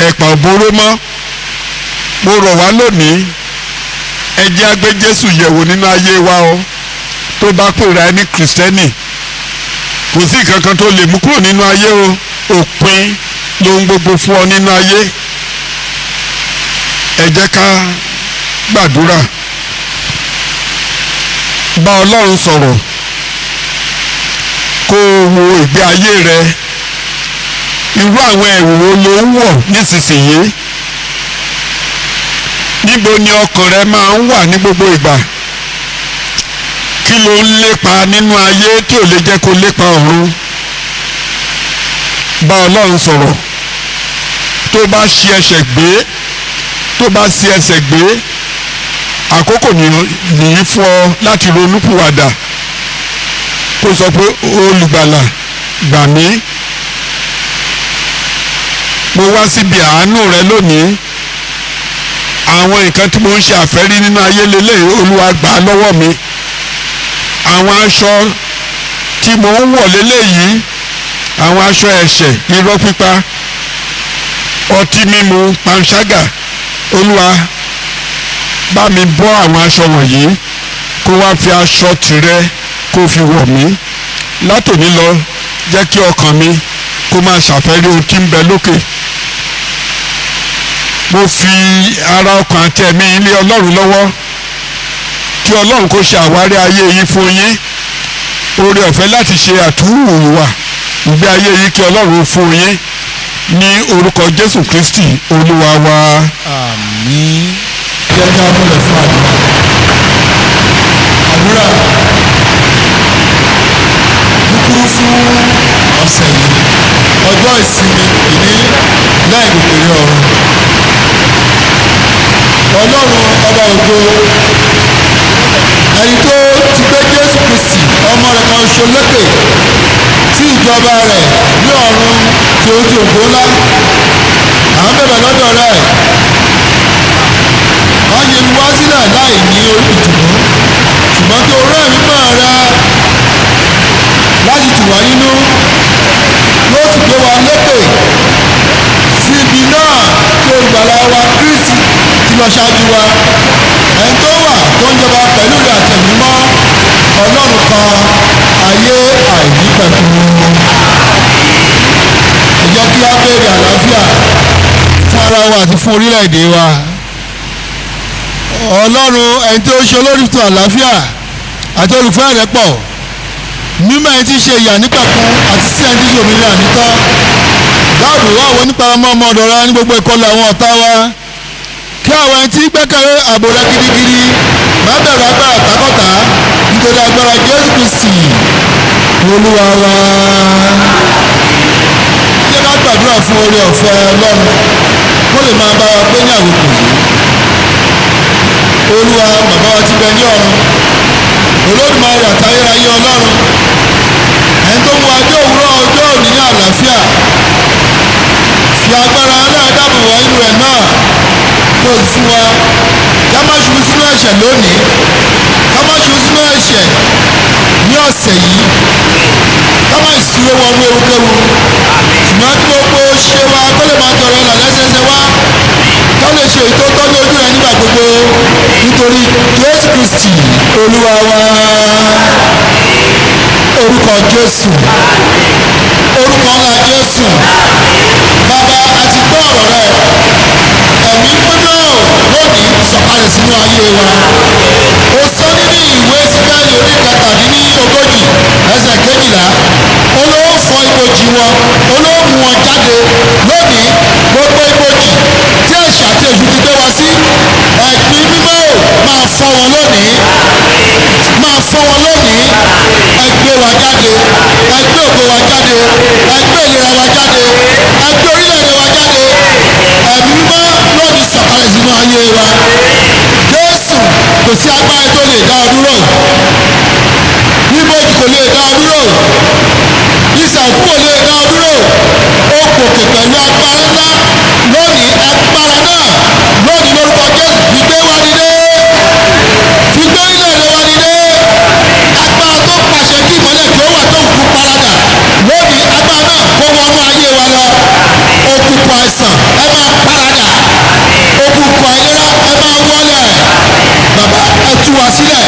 Ẹ̀pà òbóró mọ́. Mo rọ̀ wá lónìí, ẹ jẹ́ á gbé Jésù yẹ̀wò nínú ayé wa o. Tó bá pèrè ẹni Kìrìsìtẹ́nì, kò sí nǹkan kan tó lè mú kúrò nínú ayé o. Òpin lohun gbogbo fún ọ nínú ayé. Ẹ jẹ́ ká gbàdúrà, bá Ọlọ́run sọ̀rọ̀, kó o wo ìgbé ayé rẹ. Irú àwọn ẹ̀wù wo ló ń wọ̀ nísinsìnyí? Níbo ni ọkàn rẹ máa ń wà ní gbogbo ìgbà? Kí ló ń lépa nínú ayé tí ò lè jẹ́ kó lépa ọ̀run? Bá Ọlọ́run sọ̀rọ̀. Tó bá ṣi ẹsẹ̀ gbé, àkókò nìyí fún ọ láti ronúpìwàdà. Kó sọ pé olùgbàlà, gbà mí. Mo wá síbi àánú rẹ lónìí. Àwọn nǹkan tí mo ń ṣe àfẹ́rí nínú ayé lélẹ́yìí, Olúwa gbà á lọ́wọ́ mi. Àwọn aṣọ tí mo ń wọ̀ lélẹ́yìí, àwọn aṣọ ẹ̀ṣẹ̀, irọ́ pípa, ọtí mímu, panṣágà. Olúwa bá mi bọ́ àwọn aṣọ wọ̀nyí, kó wá fi aṣọ tìrẹ kó fi wọ̀ mí. Látòní lọ, jẹ́ kí ọkàn mi kó máa ṣàfẹ́rí ohun tí ń bẹ lókè. Mo fi ara ọkàn àti ẹ̀mí ilé Ọlọ́run lọ́wọ́, kí Ọlọ́run kó ṣe àwárí ayé yìí fún yín. Oore ọ̀fẹ́ láti ṣe àtúnwò ìgbé ayé yìí kí Ọlọ́run fún yín ní orúkọ Jésù Kristi Olúwa wa. Àmín. Jẹ́ ká múlẹ̀ fún àdúrà. Kúkúrú fún ọ̀sẹ̀ yìí, ọjọ́ ìsinmi ìní láì gbèrè ọ̀run. Ọlọ́run ọba ògo, ẹni tó ti gbé Jésù Kristi ọmọ rẹ̀ kan ṣoṣo lókè sí ìjọba rẹ̀ ní ọ̀run tí ó ti ògo ńlá. À ń bẹ̀bẹ̀ lọ́dọ̀ rẹ̀, má ṣe fi wá sílẹ̀ láì ní ìtùnú, ṣùgbọ́n kí o rán ẹ̀mí mọ́ rẹ láti tù wá nínú, yóò sì gbé wa lékè sí ibi náà tí olùgbàlà wa Kristi ti lọ ṣáájú wa. Ẹni tó wà tó ń jọba pẹ̀lú rẹ̀ àtẹ̀mímọ́, Ọlọ́run kan ayé àìnípẹ̀kun. kí á béèrè àlàáfíà fún ara wa àti fún orílẹ̀-èdè wa. Ọlọ́run ẹni tí ó ṣe olórísun àlàáfíà àti olùfẹ́ rẹ̀ pọ̀, mímọ́ ẹni tí ń ṣe ìyà nípẹ̀kun àti sí ẹni tí ń ṣe òmìnira nítọ́. Dáàbò wá àwọn nípa ọmọ ọ̀dọ̀ rẹ ní gbogbo ìkọlù àwọn ọ̀tá wa. Kí àwọn ẹni tí gbẹ́kẹ̀lé ààbò rẹ gidigidi má bẹ̀rù agbára tákọ̀tá nítorí agbára Jésù Kristi Olúwa wa. Jẹ́ ká gbàdúrà fún oore ọ̀fẹ́ Ọlọ́run kó lè máa bá wa gbé ní àkókò yìí. Olúwa bàbá wa ti bẹ ní ọ̀run, Olódùmarè àtayérayé Ọlọ́run, ẹni tó mú wa dé òwúrọ̀ ọjọ́ òní ní àlàáfíà, fi agbára aláàdáàbò wá inú ẹ̀ náà kó o fún wa. Ká má ṣubú sínú ẹ̀ṣẹ̀ lónìí, ká má ṣubú sínú ẹ̀ṣẹ̀ ní ọ̀sẹ̀ yìí, ká má ìṣúró wọnú erukéwu, ṣùgbọ́n kí gbogbo ṣe wa kó lè máa tọrọ ọ̀nà lẹ́sẹẹsẹ wá, ká lè ṣe ìtótọ́ ní ojú rẹ nígbà gbogbo nítorí Jésù Kristi Olúwa wa. Orúkọ Jésù, orúkọ ńlá Jésù. Bàbá àti gbọ́ ọ̀rọ̀ rẹ, ẹ̀mí mímọ́ lónìí sọ̀kalẹ̀ sínú ayé wa. Ó sọ nínú ìwé Síkẹ́lì orí kẹtàdínlógójì ẹsẹ̀ kejìlá, olówó fọ́ ibojì wọn, olówó mú wọn jáde lónìí. Gbogbo ibojì tí ẹ̀ṣẹ̀ àti èṣù ti gbé wa sí, ẹ̀mí mímọ́ máa fọ́ wọn lónìí, máa fọ́ wọn lónìí. Ẹ gbé wa jáde, ẹ gbé ògo wa jáde, ẹ gbé ìlera wa jáde, ẹ gbé orílẹ̀-èdè wa jáde. Ẹ̀mí mímọ́ lónìí sọ̀kalẹ̀ sínú ayé wa. Jésù, kò sí agbára tó lè dá ọ dúró, ibojì kò lè dá ọ dúró, ìsàkú kò lè dá ọ dúró. Ó gòkè pẹ̀lú agbára ńlá lónìí. Agbára náà lónìí lórúkọ Jésù fi gbé wa dìde, fi gbé orílẹ̀-èdè wa dìde. Agbára tó pàṣẹ kí ìmọ́lẹ̀ kí ó wà tó òkú paradà lónìí, agbára náà kó wọnú ayé wa lọ. Òkùnkùn àìsàn ẹ máa paradà, òkùnkùn àìlera ẹ máa wọlẹ̀. Bàbá ẹ tú wa sílẹ̀,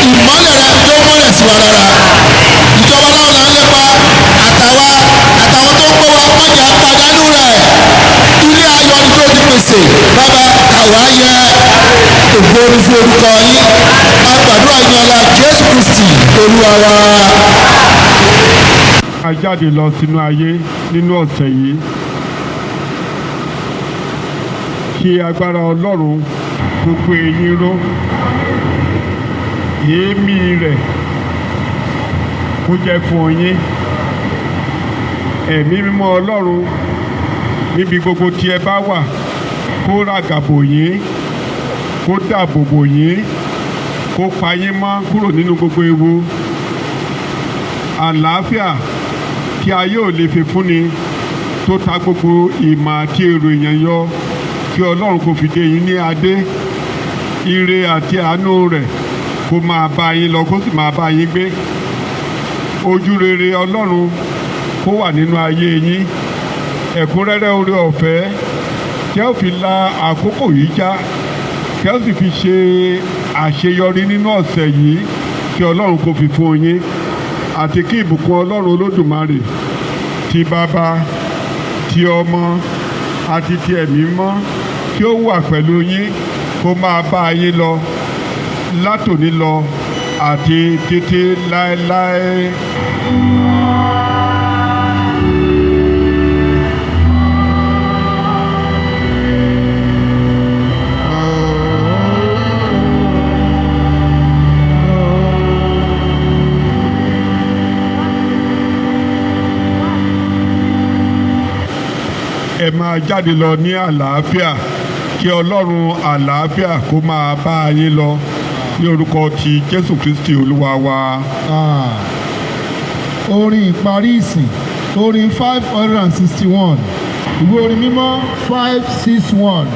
ìmọ́lẹ̀ rẹ yóò mọ́lẹ̀ sí wa lára. Ìjọba náà là ń lépa, àtàwa àtàwọn tó ń gbé wa mọ̀jà pàdánù rẹ̀. Ilé ayọ̀ ni tó ti pèsè, bàbá àwa yẹ ògo ní fún orúkọ yín. A gbàdúrà ní ọlá Jésù Kristi Olúwa wa. A jáde lọ sínú ayé nínú ọ̀sẹ̀ yìí. Kí agbára Ọlọ́run gbogbo eyín ró, èémí rẹ̀ kó jẹ́ fún yín. Ẹ̀mí mímọ́ Ọlọ́run níbi gbogbo tí ẹ bá wà kó ràgàbò yín, kó dáàbòbò yín, kó pa yín mọ́ kúrò nínú gbogbo ewu. Àlàáfíà tí ayé ò lè fi fúnni tó ta gbogbo ìmọ̀ àti èrò èèyàn yọ, kí Ọlọ́run kó fi dé yín ní adé. Ire àti àánú rẹ̀ kó máa bá yín lọ, kó sì máa bá yín gbé. Ojú rere Ọlọ́run kó wà nínú ayé yín. Ẹ̀kúnrẹ́rẹ́ oore ọ̀fẹ́ tí ẹ ó fi la àkókò yìí já, tí ẹ ó sì fi ṣe àṣeyọrí nínú ọ̀sẹ̀ yìí, kí Ọlọ́run kó fi fún yín. Àti kí ìbùkún Ọlọ́run Olódùmarè, ti Bàbá, ti Ọmọ àti ti Ẹ̀mí mọ́, kí ó wà pẹ̀lú yín, kó máa bá yín lọ látòní lọ àti títí láéláé. Ẹ máa jáde lọ ní àlàáfíà, kí Ọlọ́run àlàáfíà kó máa bá yín lọ ní orúkọ ti Jésù Kristi Olúwa wa. Orin ìparí ìsìn, orin 561, ìwé orin mímọ́ 561.